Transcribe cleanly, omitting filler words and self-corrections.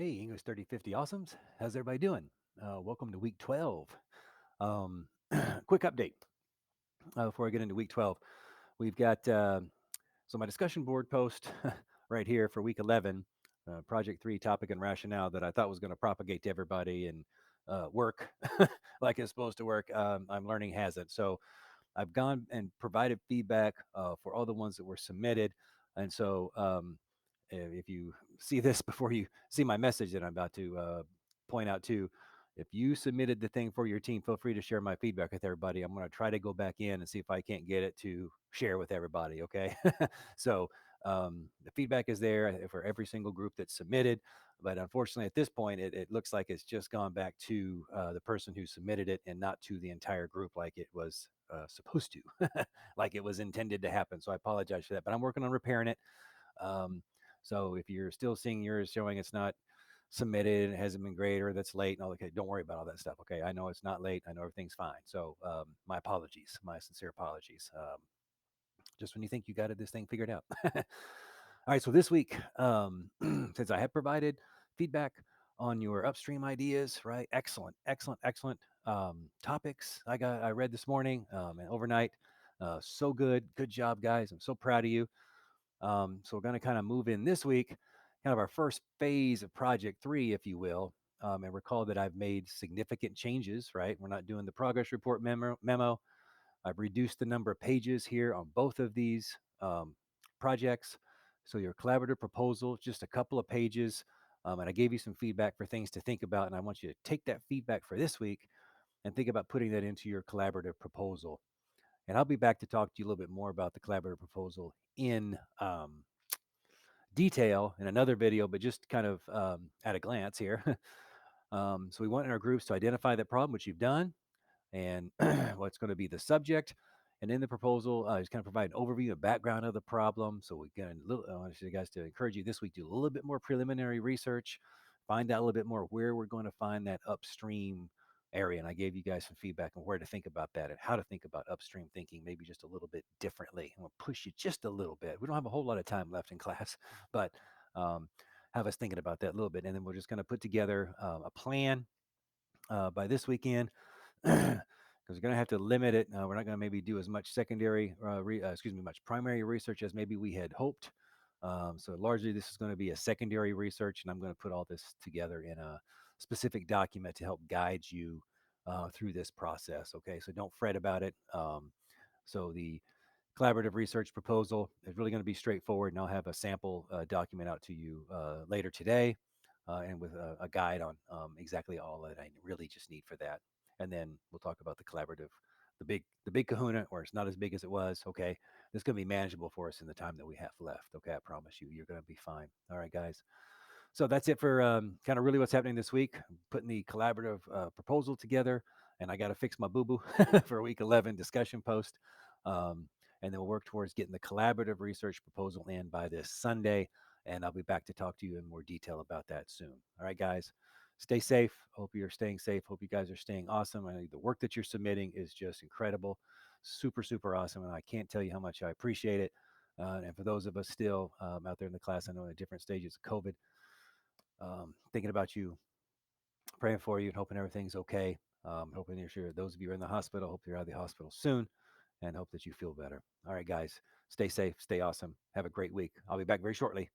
Hey, English 3050 Awesomes. How's everybody doing? Welcome to week 12. Um, quick update before I get into week 12. We've got my discussion board post right here for week 11, project 3 topic and rationale that I thought was going to propagate to everybody and work like it's supposed to work. I'm learning hasn't. So I've gone and provided feedback for all the ones that were submitted. And so if you see this before you see my message that I'm about to point out too, if you submitted the thing for your team, feel free to share my feedback with everybody. I'm going to try to go back in and see if I can't get it to share with everybody. Okay. So the feedback is there for every single group that's submitted. But unfortunately, at this point, it looks like it's just gone back to the person who submitted it and not to the entire group like it was supposed to, like it was intended to happen. So I apologize for that, but I'm working on repairing it. Um, so if you're still seeing yours showing it's not submitted and it hasn't been great or that's late and all, okay, don't worry about all that stuff. Okay, I know it's not late. I know everything's fine. So my apologies, my sincere apologies. Just when you think you got this thing figured out. All right, so this week, since I have provided feedback on your upstream ideas, right? Excellent, excellent, excellent topics I read this morning and overnight. So good, good job, guys. I'm so proud of you. So we're going to kind of move in this week, kind of our first phase of Project 3, if you will. And recall that I've made significant changes, right? We're not doing the progress report memo. I've reduced the number of pages here on both of these projects. So your collaborative proposal, just a couple of pages. And I gave you some feedback for things to think about. And I want you to take that feedback for this week and think about putting that into your collaborative proposal. And I'll be back to talk to you a little bit more about the collaborative proposal in detail in another video, but just kind of at a glance here. So we want in our groups to identify the problem, which you've done, and what's going to be the subject. And in the proposal, just kind of provide an overview, a background of the problem. So we get a little, I want you guys to encourage you this week, do a little bit more preliminary research, find out a little bit more where we're going to find that upstream area. And I gave you guys some feedback on where to think about that and how to think about upstream thinking, maybe just a little bit differently. And we'll push you just a little bit. We don't have a whole lot of time left in class, but um, have us thinking about that a little bit. And then we're just going to put together a plan by this weekend. Because we're going to have to limit it. We're not going to maybe do as much much primary research as maybe we had hoped. So largely, this is going to be a secondary research, and I'm going to put all this together in a specific document to help guide you through this process. Okay, so don't fret about it. So the collaborative research proposal is really going to be straightforward, and I'll have a sample document out to you later today, and with a guide on exactly all that I really just need for that. And then we'll talk about the collaborative, the big kahuna, or it's not as big as it was. Okay, this is going to be manageable for us in the time that we have left. Okay, I promise you, you're going to be fine. All right, guys. So that's it for kind of really what's happening this week. I'm putting the collaborative proposal together, and I got to fix my boo boo for week 11 discussion post. Um, and then we'll work towards getting the collaborative research proposal in by this Sunday. And I'll be back to talk to you in more detail about that soon. All right, guys, stay safe. Hope you're staying safe. Hope you guys are staying awesome. I know the work that you're submitting is just incredible, super, super awesome. And I can't tell you how much I appreciate it. And for those of us still out there in the class, I know in different stages of COVID, thinking about you, praying for you, and hoping everything's okay. Hoping you're sure those of you who are in the hospital, hope you're out of the hospital soon and hope that you feel better. All right, guys, stay safe, stay awesome. Have a great week. I'll be back very shortly.